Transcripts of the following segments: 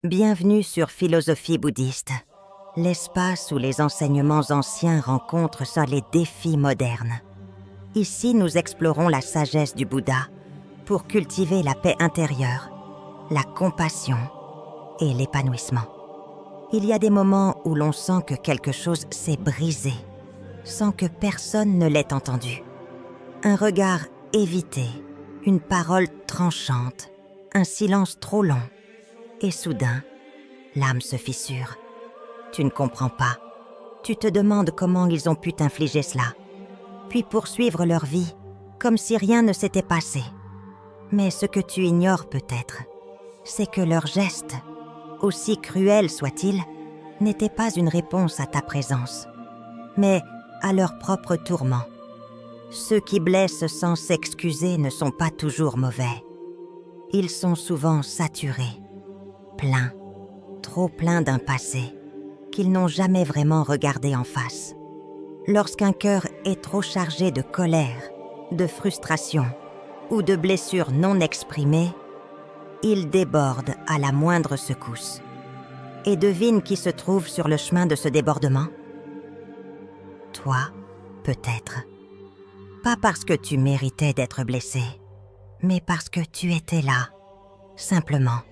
Bienvenue sur Philosophie bouddhiste, l'espace où les enseignements anciens rencontrent seuls les défis modernes. Ici, nous explorons la sagesse du Bouddha pour cultiver la paix intérieure, la compassion et l'épanouissement. Il y a des moments où l'on sent que quelque chose s'est brisé, sans que personne ne l'ait entendu. Un regard évité, une parole tranchante, un silence trop long. Et soudain, l'âme se fissure. Tu ne comprends pas. Tu te demandes comment ils ont pu t'infliger cela, puis poursuivre leur vie, comme si rien ne s'était passé. Mais ce que tu ignores peut-être, c'est que leurs gestes, aussi cruels soient-ils, n'étaient pas une réponse à ta présence, mais à leur propre tourment. Ceux qui blessent sans s'excuser ne sont pas toujours mauvais. Ils sont souvent saturés, pleins, trop pleins d'un passé qu'ils n'ont jamais vraiment regardé en face. Lorsqu'un cœur est trop chargé de colère, de frustration ou de blessures non exprimées, il déborde à la moindre secousse. Et devine qui se trouve sur le chemin de ce débordement? Toi, peut-être. Pas parce que tu méritais d'être blessé, mais parce que tu étais là, simplement.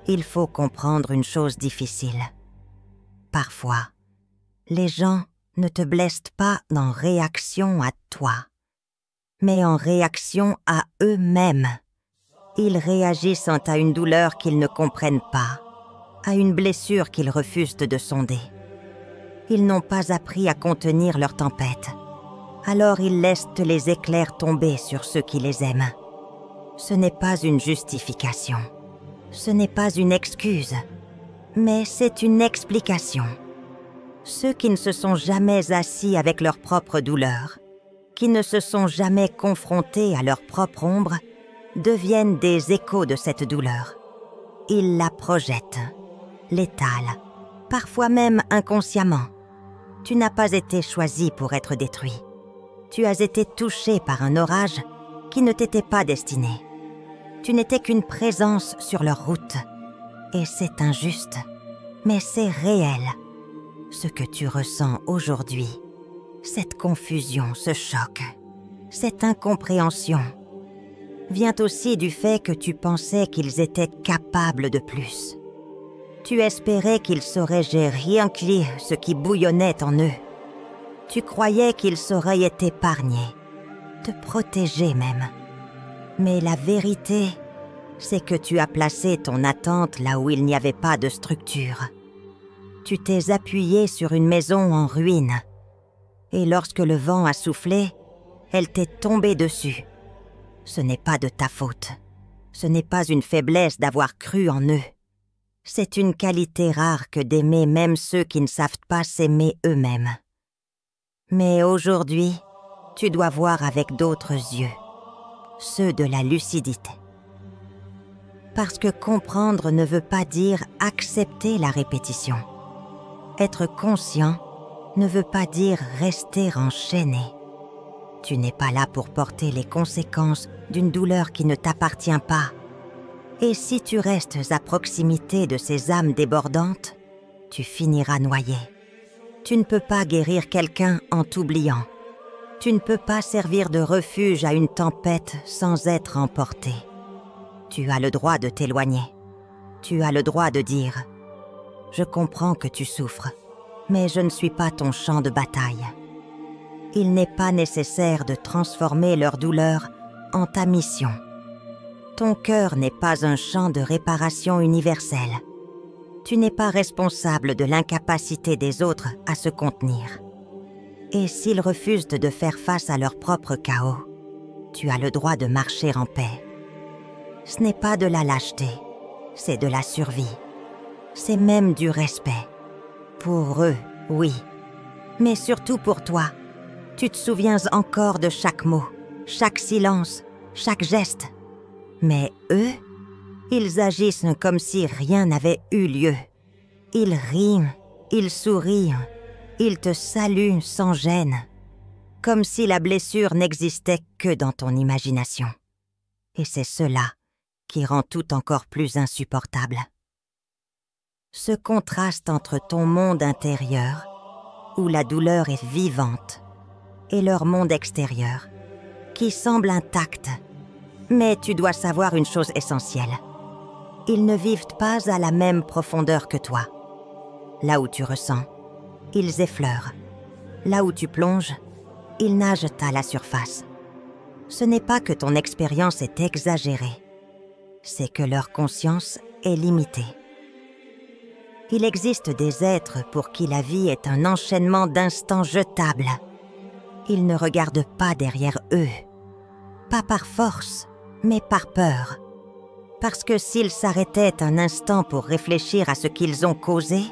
Il faut comprendre une chose difficile. Parfois, les gens ne te blessent pas en réaction à toi, mais en réaction à eux-mêmes. Ils réagissent à une douleur qu'ils ne comprennent pas, à une blessure qu'ils refusent de sonder. Ils n'ont pas appris à contenir leur tempête, alors ils laissent les éclairs tomber sur ceux qui les aiment. Ce n'est pas une justification. Ce n'est pas une excuse, mais c'est une explication. Ceux qui ne se sont jamais assis avec leur propre douleur, qui ne se sont jamais confrontés à leur propre ombre, deviennent des échos de cette douleur. Ils la projettent, l'étalent, parfois même inconsciemment. Tu n'as pas été choisi pour être détruit. Tu as été touché par un orage qui ne t'était pas destiné. Tu n'étais qu'une présence sur leur route. Et c'est injuste, mais c'est réel. Ce que tu ressens aujourd'hui, cette confusion, ce choc, cette incompréhension, vient aussi du fait que tu pensais qu'ils étaient capables de plus. Tu espérais qu'ils sauraient gérer ce qui bouillonnait en eux. Tu croyais qu'ils sauraient être épargnés, te protéger même. Mais la vérité, c'est que tu as placé ton attente là où il n'y avait pas de structure. Tu t'es appuyé sur une maison en ruine. Et lorsque le vent a soufflé, elle t'est tombée dessus. Ce n'est pas de ta faute. Ce n'est pas une faiblesse d'avoir cru en eux. C'est une qualité rare que d'aimer même ceux qui ne savent pas s'aimer eux-mêmes. Mais aujourd'hui, tu dois voir avec d'autres yeux, ceux de la lucidité. Parce que comprendre ne veut pas dire accepter la répétition. Être conscient ne veut pas dire rester enchaîné. Tu n'es pas là pour porter les conséquences d'une douleur qui ne t'appartient pas. Et si tu restes à proximité de ces âmes débordantes, tu finiras noyé. Tu ne peux pas guérir quelqu'un en t'oubliant. Tu ne peux pas servir de refuge à une tempête sans être emporté. Tu as le droit de t'éloigner. Tu as le droit de dire « Je comprends que tu souffres, mais je ne suis pas ton champ de bataille. » Il n'est pas nécessaire de transformer leur douleur en ta mission. Ton cœur n'est pas un champ de réparation universel. Tu n'es pas responsable de l'incapacité des autres à se contenir. Et s'ils refusent de faire face à leur propre chaos, tu as le droit de marcher en paix. Ce n'est pas de la lâcheté, c'est de la survie. C'est même du respect. Pour eux, oui. Mais surtout pour toi. Tu te souviens encore de chaque mot, chaque silence, chaque geste. Mais eux, ils agissent comme si rien n'avait eu lieu. Ils rient, ils sourient, ils te saluent sans gêne, comme si la blessure n'existait que dans ton imagination. Et c'est cela qui rend tout encore plus insupportable. Ce contraste entre ton monde intérieur, où la douleur est vivante, et leur monde extérieur, qui semble intact. Mais tu dois savoir une chose essentielle. Ils ne vivent pas à la même profondeur que toi. Là où tu ressens, ils effleurent. Là où tu plonges, ils nagent à la surface. Ce n'est pas que ton expérience est exagérée, c'est que leur conscience est limitée. Il existe des êtres pour qui la vie est un enchaînement d'instants jetables. Ils ne regardent pas derrière eux, pas par force, mais par peur. Parce que s'ils s'arrêtaient un instant pour réfléchir à ce qu'ils ont causé,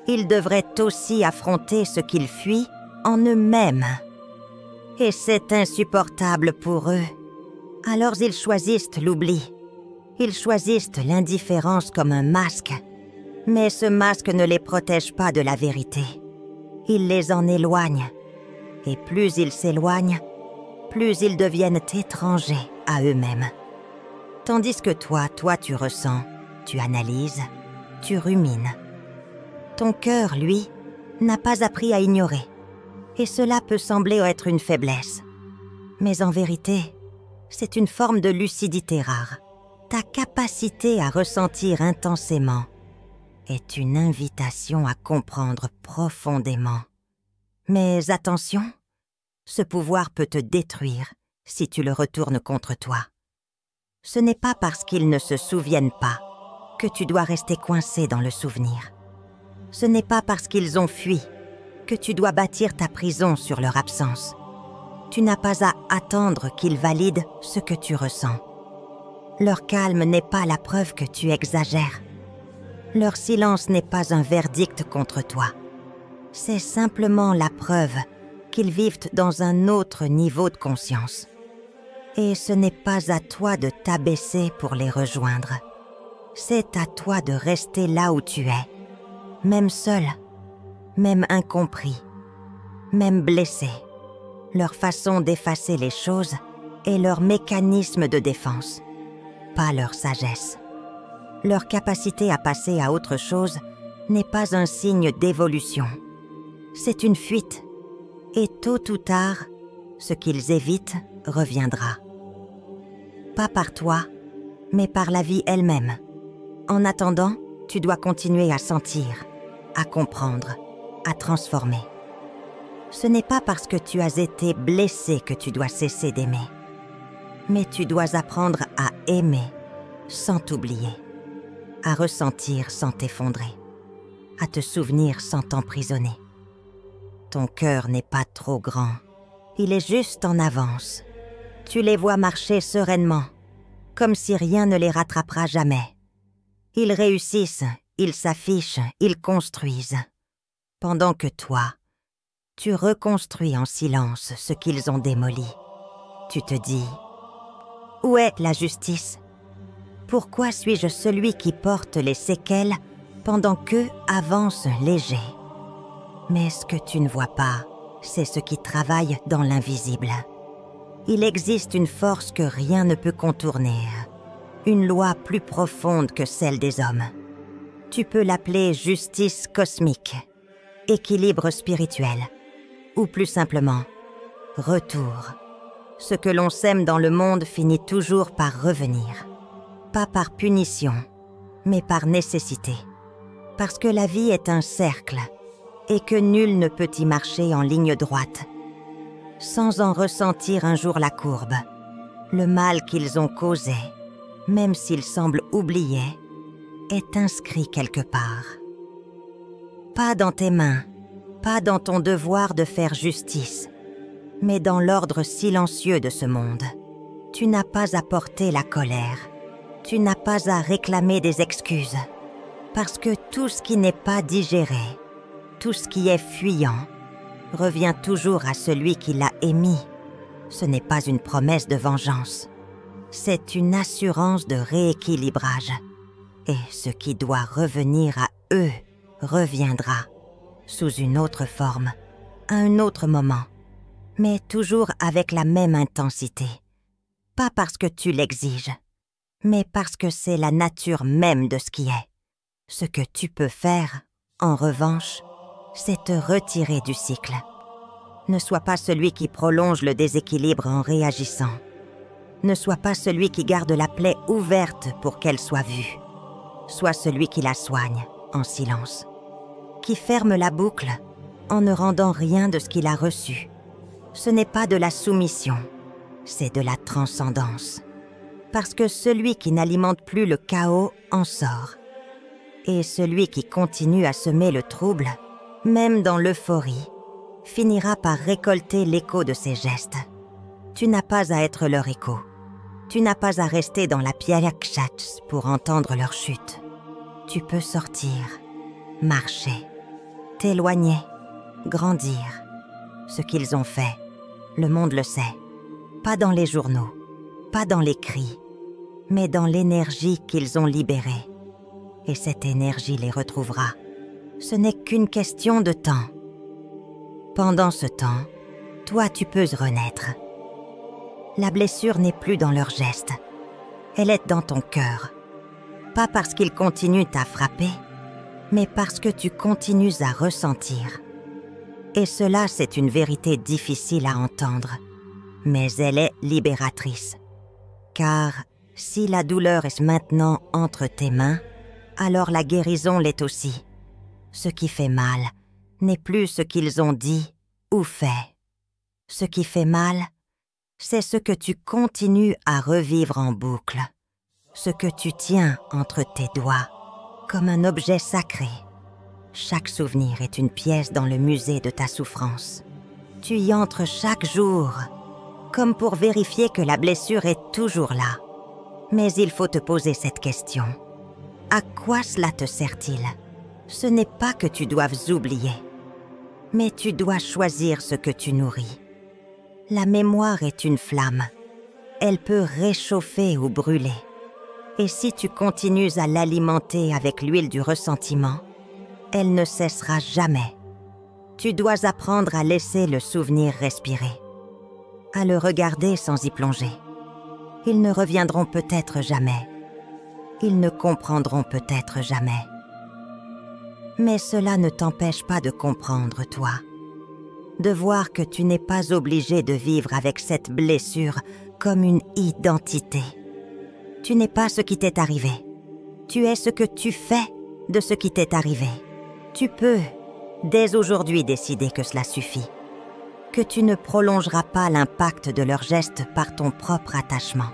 ils devraient aussi affronter ce qu'ils fuient en eux-mêmes. Et c'est insupportable pour eux. Alors ils choisissent l'oubli. Ils choisissent l'indifférence comme un masque. Mais ce masque ne les protège pas de la vérité. Il les en éloigne. Et plus ils s'éloignent, plus ils deviennent étrangers à eux-mêmes. Tandis que toi, tu ressens, tu analyses, tu rumines. Ton cœur, lui, n'a pas appris à ignorer. Et cela peut sembler être une faiblesse. Mais en vérité, c'est une forme de lucidité rare. Ta capacité à ressentir intensément est une invitation à comprendre profondément. Mais attention, ce pouvoir peut te détruire si tu le retournes contre toi. Ce n'est pas parce qu'ils ne se souviennent pas que tu dois rester coincé dans le souvenir. Ce n'est pas parce qu'ils ont fui que tu dois bâtir ta prison sur leur absence. Tu n'as pas à attendre qu'ils valident ce que tu ressens. Leur calme n'est pas la preuve que tu exagères. Leur silence n'est pas un verdict contre toi. C'est simplement la preuve qu'ils vivent dans un autre niveau de conscience. Et ce n'est pas à toi de t'abaisser pour les rejoindre. C'est à toi de rester là où tu es, même seul, même incompris, même blessé. Leur façon d'effacer les choses est leur mécanisme de défense, pas leur sagesse. Leur capacité à passer à autre chose n'est pas un signe d'évolution. C'est une fuite. Et tôt ou tard, ce qu'ils évitent reviendra. Pas par toi, mais par la vie elle-même. En attendant, tu dois continuer à sentir, à comprendre, à transformer. Ce n'est pas parce que tu as été blessé que tu dois cesser d'aimer. Mais tu dois apprendre à aimer sans t'oublier, à ressentir sans t'effondrer, à te souvenir sans t'emprisonner. Ton cœur n'est pas trop grand, il est juste en avance. Tu les vois marcher sereinement, comme si rien ne les rattrapera jamais. Ils réussissent, ils s'affichent, ils construisent. Pendant que toi, tu reconstruis en silence ce qu'ils ont démoli. Tu te dis, où est la justice? Pourquoi suis-je celui qui porte les séquelles pendant qu'eux avancent légers? Mais ce que tu ne vois pas, c'est ce qui travaille dans l'invisible. Il existe une force que rien ne peut contourner, une loi plus profonde que celle des hommes. Tu peux l'appeler justice cosmique, équilibre spirituel, ou plus simplement, retour. Ce que l'on sème dans le monde finit toujours par revenir. Pas par punition, mais par nécessité. Parce que la vie est un cercle, et que nul ne peut y marcher en ligne droite, sans en ressentir un jour la courbe. Le mal qu'ils ont causé, même s'il semble oublié, est inscrit quelque part. Pas dans tes mains, pas dans ton devoir de faire justice, mais dans l'ordre silencieux de ce monde. Tu n'as pas à porter la colère, tu n'as pas à réclamer des excuses, parce que tout ce qui n'est pas digéré, tout ce qui est fuyant, revient toujours à celui qui l'a émis. Ce n'est pas une promesse de vengeance, c'est une assurance de rééquilibrage. Et ce qui doit revenir à eux reviendra, sous une autre forme, à un autre moment, mais toujours avec la même intensité. Pas parce que tu l'exiges, mais parce que c'est la nature même de ce qui est. Ce que tu peux faire, en revanche, c'est te retirer du cycle. Ne sois pas celui qui prolonge le déséquilibre en réagissant. Ne sois pas celui qui garde la plaie ouverte pour qu'elle soit vue. Sois celui qui la soigne, en silence. Qui ferme la boucle, en ne rendant rien de ce qu'il a reçu. Ce n'est pas de la soumission, c'est de la transcendance. Parce que celui qui n'alimente plus le chaos en sort. Et celui qui continue à semer le trouble, même dans l'euphorie, finira par récolter l'écho de ses gestes. Tu n'as pas à être leur écho. Tu n'as pas à rester dans la Piayakshats pour entendre leur chute. Tu peux sortir, marcher, t'éloigner, grandir. Ce qu'ils ont fait, le monde le sait. Pas dans les journaux, pas dans les cris, mais dans l'énergie qu'ils ont libérée. Et cette énergie les retrouvera. Ce n'est qu'une question de temps. Pendant ce temps, toi tu peux renaître. La blessure n'est plus dans leurs gestes. Elle est dans ton cœur. Pas parce qu'ils continuent à frapper, mais parce que tu continues à ressentir. Et cela, c'est une vérité difficile à entendre, mais elle est libératrice. Car si la douleur est maintenant entre tes mains, alors la guérison l'est aussi. Ce qui fait mal n'est plus ce qu'ils ont dit ou fait. Ce qui fait mal, c'est ce que tu continues à revivre en boucle. Ce que tu tiens entre tes doigts, comme un objet sacré. Chaque souvenir est une pièce dans le musée de ta souffrance. Tu y entres chaque jour, comme pour vérifier que la blessure est toujours là. Mais il faut te poser cette question. À quoi cela te sert-il? Ce n'est pas que tu doives oublier, mais tu dois choisir ce que tu nourris. La mémoire est une flamme. Elle peut réchauffer ou brûler. Et si tu continues à l'alimenter avec l'huile du ressentiment, elle ne cessera jamais. Tu dois apprendre à laisser le souvenir respirer, à le regarder sans y plonger. Ils ne reviendront peut-être jamais. Ils ne comprendront peut-être jamais. Mais cela ne t'empêche pas de comprendre, toi. De voir que tu n'es pas obligé de vivre avec cette blessure comme une identité. Tu n'es pas ce qui t'est arrivé. Tu es ce que tu fais de ce qui t'est arrivé. Tu peux, dès aujourd'hui, décider que cela suffit. Que tu ne prolongeras pas l'impact de leurs gestes par ton propre attachement.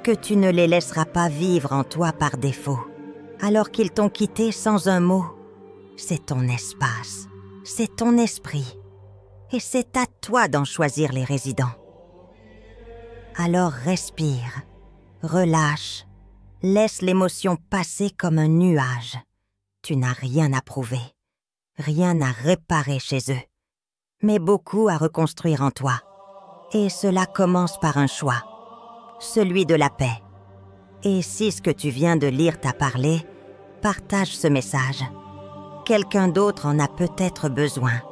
Que tu ne les laisseras pas vivre en toi par défaut, alors qu'ils t'ont quitté sans un mot. C'est ton espace, c'est ton esprit, et c'est à toi d'en choisir les résidents. Alors respire, relâche, laisse l'émotion passer comme un nuage. Tu n'as rien à prouver, rien à réparer chez eux, mais beaucoup à reconstruire en toi. Et cela commence par un choix, celui de la paix. Et si ce que tu viens de lire t'a parlé, partage ce message. Quelqu'un d'autre en a peut-être besoin.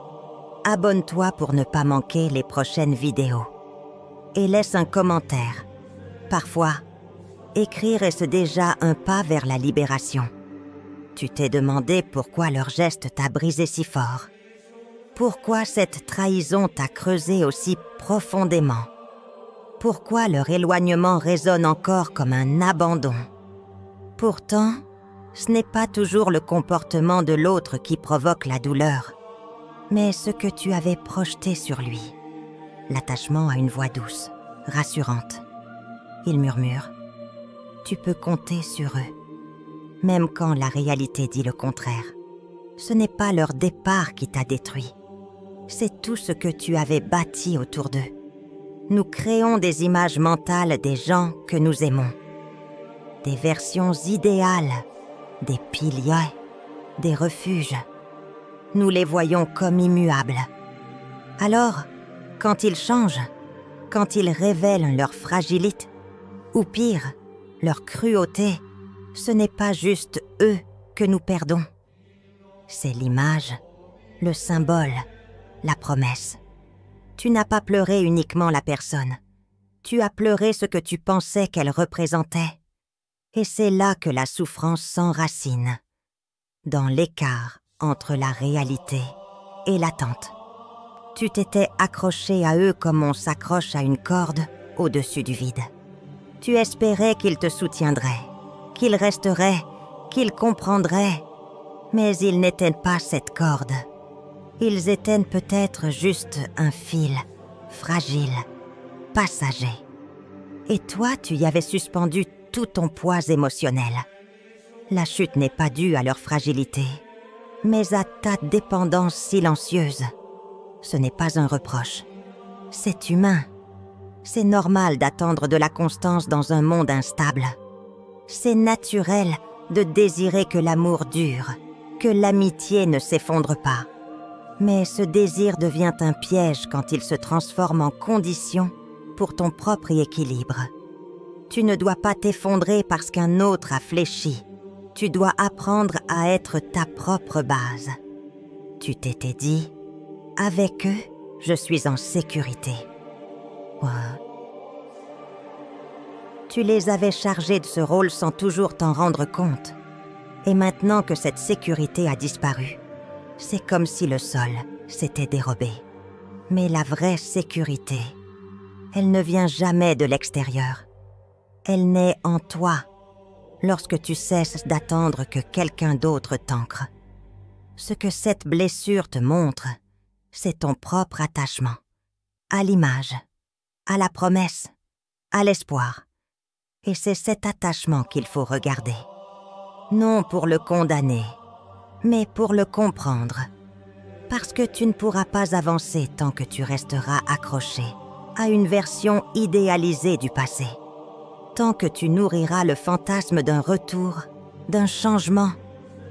Abonne-toi pour ne pas manquer les prochaines vidéos. Et laisse un commentaire. Parfois, écrire est déjà un pas vers la libération. Tu t'es demandé pourquoi leur geste t'a brisé si fort. Pourquoi cette trahison t'a creusé aussi profondément? Pourquoi leur éloignement résonne encore comme un abandon? Pourtant, ce n'est pas toujours le comportement de l'autre qui provoque la douleur, mais ce que tu avais projeté sur lui. L'attachement a une voix douce, rassurante. Il murmure. Tu peux compter sur eux, même quand la réalité dit le contraire. Ce n'est pas leur départ qui t'a détruit. C'est tout ce que tu avais bâti autour d'eux. Nous créons des images mentales des gens que nous aimons. Des versions idéales, des piliers, des refuges. Nous les voyons comme immuables. Alors, quand ils changent, quand ils révèlent leur fragilité, ou pire, leur cruauté, ce n'est pas juste eux que nous perdons. C'est l'image, le symbole, la promesse. Tu n'as pas pleuré uniquement la personne. Tu as pleuré ce que tu pensais qu'elle représentait. Et c'est là que la souffrance s'enracine. dans l'écart entre la réalité et l'attente. Tu t'étais accroché à eux comme on s'accroche à une corde au-dessus du vide. Tu espérais qu'ils te soutiendraient, qu'ils resteraient, qu'ils comprendraient, mais ils n'étaient pas cette corde. Ils étaient peut-être juste un fil, fragile, passager. Et toi, tu y avais suspendu tout ton poids émotionnel. La chute n'est pas due à leur fragilité, mais à ta dépendance silencieuse. Ce n'est pas un reproche. C'est humain. C'est normal d'attendre de la constance dans un monde instable. C'est naturel de désirer que l'amour dure, que l'amitié ne s'effondre pas. Mais ce désir devient un piège quand il se transforme en condition pour ton propre équilibre. Tu ne dois pas t'effondrer parce qu'un autre a fléchi. Tu dois apprendre à être ta propre base. Tu t'étais dit, avec eux, je suis en sécurité. Ouais. Tu les avais chargés de ce rôle sans toujours t'en rendre compte. Et maintenant que cette sécurité a disparu, c'est comme si le sol s'était dérobé. Mais la vraie sécurité, elle ne vient jamais de l'extérieur. Elle naît en toi, lorsque tu cesses d'attendre que quelqu'un d'autre t'ancre. Ce que cette blessure te montre, c'est ton propre attachement, à l'image, à la promesse, à l'espoir. Et c'est cet attachement qu'il faut regarder. Non pour le condamner, mais pour le comprendre. Parce que tu ne pourras pas avancer tant que tu resteras accroché à une version idéalisée du passé. Tant que tu nourriras le fantasme d'un retour, d'un changement,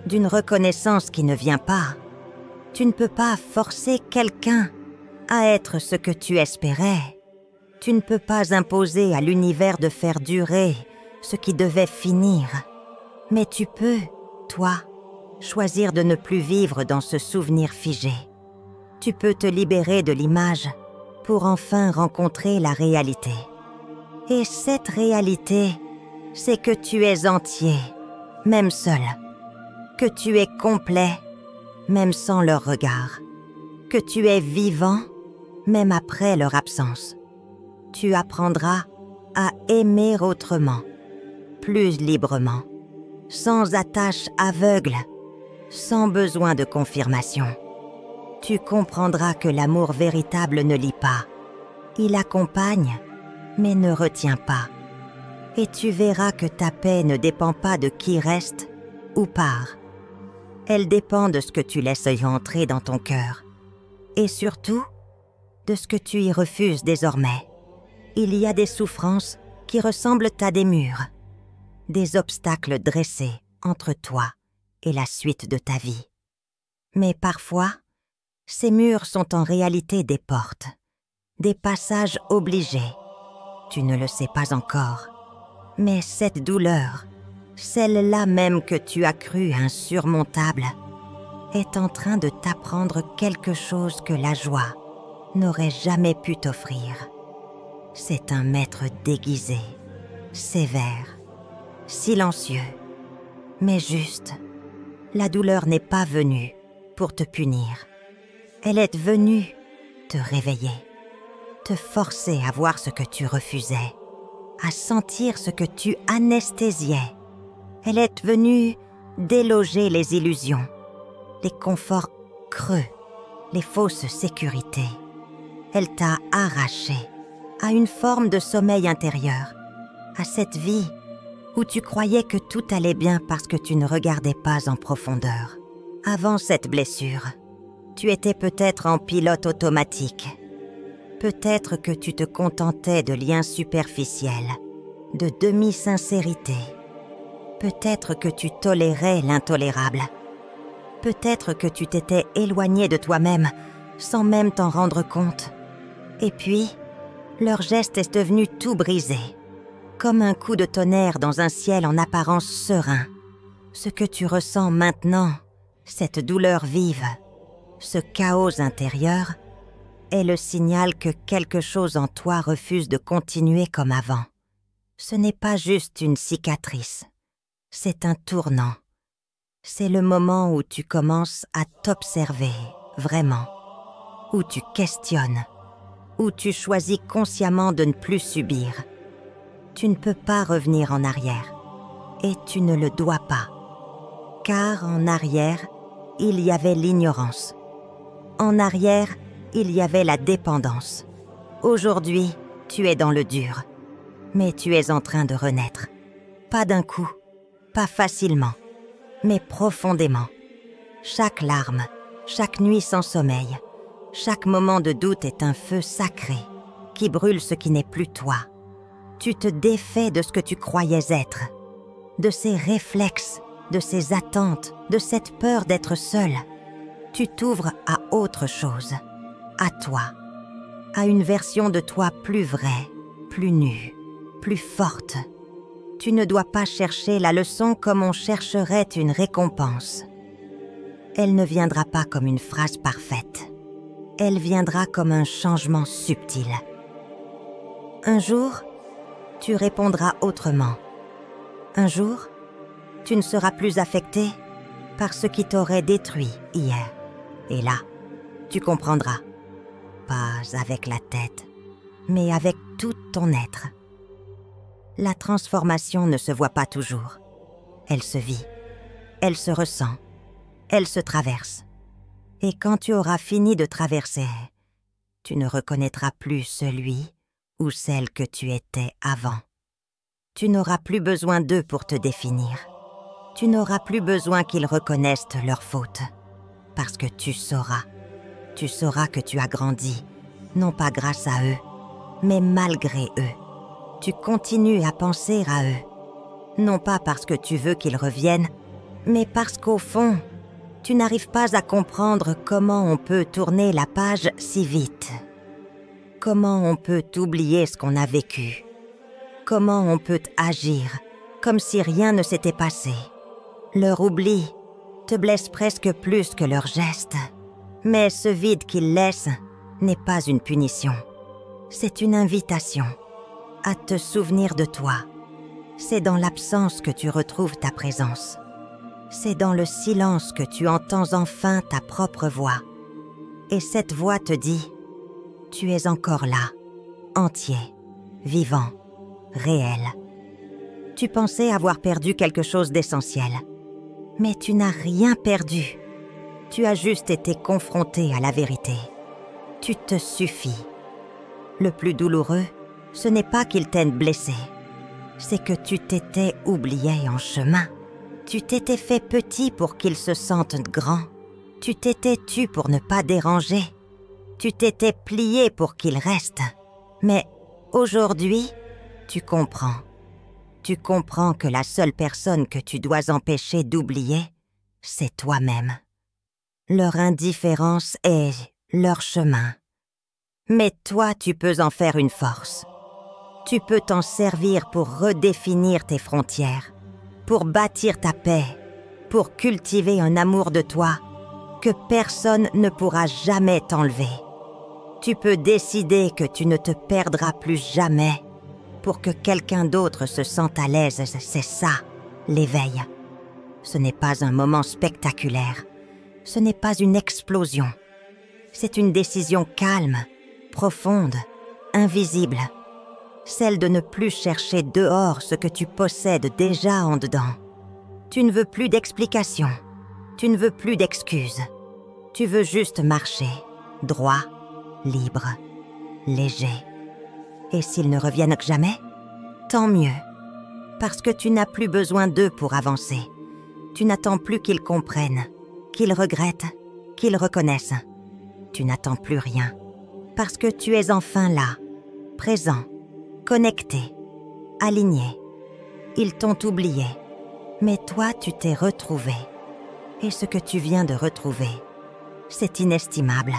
d'une reconnaissance qui ne vient pas. Tu ne peux pas forcer quelqu'un à être ce que tu espérais. Tu ne peux pas imposer à l'univers de faire durer ce qui devait finir. Mais tu peux, toi, choisir de ne plus vivre dans ce souvenir figé. Tu peux te libérer de l'image pour enfin rencontrer la réalité. Et cette réalité, c'est que tu es entier, même seul. Que tu es complet, même sans leur regard. Que tu es vivant, même après leur absence. Tu apprendras à aimer autrement, plus librement, sans attache aveugle, sans besoin de confirmation. Tu comprendras que l'amour véritable ne lie pas. Il accompagne, mais ne retient pas. Et tu verras que ta paix ne dépend pas de qui reste ou part. Elle dépend de ce que tu laisses y entrer dans ton cœur. Et surtout, de ce que tu y refuses désormais. Il y a des souffrances qui ressemblent à des murs, des obstacles dressés entre toi et la suite de ta vie. Mais parfois, ces murs sont en réalité des portes, des passages obligés. Tu ne le sais pas encore, mais cette douleur, celle-là même que tu as crue insurmontable, est en train de t'apprendre quelque chose que la joie n'aurait jamais pu t'offrir. C'est un maître déguisé, sévère, silencieux, mais juste. La douleur n'est pas venue pour te punir. Elle est venue te réveiller, te forcer à voir ce que tu refusais, à sentir ce que tu anesthésiais. Elle est venue déloger les illusions, les conforts creux, les fausses sécurités. Elle t'a arraché à une forme de sommeil intérieur, à cette vie où tu croyais que tout allait bien parce que tu ne regardais pas en profondeur. Avant cette blessure, tu étais peut-être en pilote automatique. Peut-être que tu te contentais de liens superficiels, de demi-sincérité. Peut-être que tu tolérais l'intolérable. Peut-être que tu t'étais éloigné de toi-même sans même t'en rendre compte. Et puis, leur geste est devenu tout brisé, comme un coup de tonnerre dans un ciel en apparence serein. Ce que tu ressens maintenant, cette douleur vive, ce chaos intérieur, est le signal que quelque chose en toi refuse de continuer comme avant. Ce n'est pas juste une cicatrice, c'est un tournant. C'est le moment où tu commences à t'observer vraiment, où tu questionnes, où tu choisis consciemment de ne plus subir. Tu ne peux pas revenir en arrière, et tu ne le dois pas. Car en arrière, il y avait l'ignorance. En arrière, il y avait la dépendance. Aujourd'hui, tu es dans le dur. Mais tu es en train de renaître. Pas d'un coup, pas facilement, mais profondément. Chaque larme, chaque nuit sans sommeil, chaque moment de doute est un feu sacré qui brûle ce qui n'est plus toi. Tu te défais de ce que tu croyais être, de ces réflexes, de ces attentes, de cette peur d'être seul. Tu t'ouvres à autre chose, à toi, à une version de toi plus vraie, plus nue, plus forte. Tu ne dois pas chercher la leçon comme on chercherait une récompense. Elle ne viendra pas comme une phrase parfaite. Elle viendra comme un changement subtil. Un jour, tu répondras autrement. Un jour, tu ne seras plus affecté par ce qui t'aurait détruit hier. Et là, tu comprendras. Pas avec la tête, mais avec tout ton être. La transformation ne se voit pas toujours. Elle se vit, elle se ressent, elle se traverse. Et quand tu auras fini de traverser, tu ne reconnaîtras plus celui ou celle que tu étais avant. Tu n'auras plus besoin d'eux pour te définir. Tu n'auras plus besoin qu'ils reconnaissent leurs fautes. Parce que tu sauras que tu as grandi, non pas grâce à eux, mais malgré eux. Tu continues à penser à eux, non pas parce que tu veux qu'ils reviennent, mais parce qu'au fond, tu n'arrives pas à comprendre comment on peut tourner la page si vite. Comment on peut oublier ce qu'on a vécu. Comment on peut agir comme si rien ne s'était passé. Leur oubli te blesse presque plus que leurs gestes. Mais ce vide qu'ils laissent n'est pas une punition. C'est une invitation à te souvenir de toi. C'est dans l'absence que tu retrouves ta présence. C'est dans le silence que tu entends enfin ta propre voix. Et cette voix te dit, tu es encore là, entier, vivant, réel. Tu pensais avoir perdu quelque chose d'essentiel. Mais tu n'as rien perdu. Tu as juste été confronté à la vérité. Tu te suffis. Le plus douloureux, ce n'est pas qu'ils t'aient blessé. C'est que tu t'étais oublié en chemin. Tu t'étais fait petit pour qu'ils se sentent grands. Tu t'étais tu pour ne pas déranger. Tu t'étais plié pour qu'ils restent. Mais aujourd'hui, tu comprends. Tu comprends que la seule personne que tu dois empêcher d'oublier, c'est toi-même. Leur indifférence est leur chemin. Mais toi, tu peux en faire une force. Tu peux t'en servir pour redéfinir tes frontières, pour bâtir ta paix, pour cultiver un amour de toi que personne ne pourra jamais t'enlever. Tu peux décider que tu ne te perdras plus jamais pour que quelqu'un d'autre se sente à l'aise. C'est ça, l'éveil. Ce n'est pas un moment spectaculaire. Ce n'est pas une explosion. C'est une décision calme, profonde, invisible. Celle de ne plus chercher dehors ce que tu possèdes déjà en dedans. Tu ne veux plus d'explications. Tu ne veux plus d'excuses. Tu veux juste marcher, droit, libre, léger. Et s'ils ne reviennent jamais, tant mieux. Parce que tu n'as plus besoin d'eux pour avancer. Tu n'attends plus qu'ils comprennent, qu'ils regrettent, qu'ils reconnaissent. Tu n'attends plus rien. Parce que tu es enfin là, présent, connecté, aligné. Ils t'ont oublié. Mais toi, tu t'es retrouvé. Et ce que tu viens de retrouver, c'est inestimable.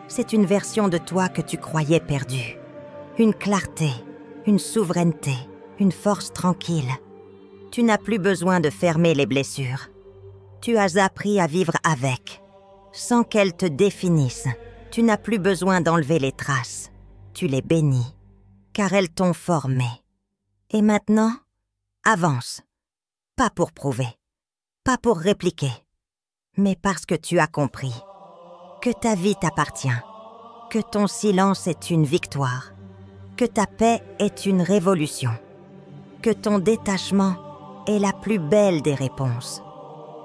C'est une version de toi que tu croyais perdue. Une clarté, une souveraineté, une force tranquille. Tu n'as plus besoin de fermer les blessures. Tu as appris à vivre avec, sans qu'elles te définissent. Tu n'as plus besoin d'enlever les traces. Tu les bénis, car elles t'ont formé. Et maintenant, avance. Pas pour prouver, Pas pour répliquer, mais parce que tu as compris que ta vie t'appartient, que ton silence est une victoire, que ta paix est une révolution, que ton détachement est la plus belle des réponses.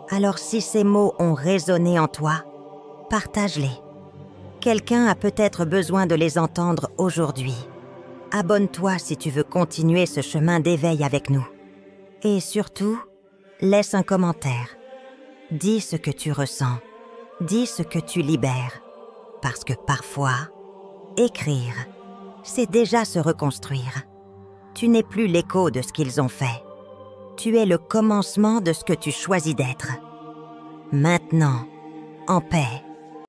Alors si ces mots ont résonné en toi, partage-les. Quelqu'un a peut-être besoin de les entendre aujourd'hui. Abonne-toi si tu veux continuer ce chemin d'éveil avec nous. Et surtout, laisse un commentaire. Dis ce que tu ressens. Dis ce que tu libères. Parce que parfois, écrire, c'est déjà se reconstruire. Tu n'es plus l'écho de ce qu'ils ont fait. Tu es le commencement de ce que tu choisis d'être. Maintenant, en paix.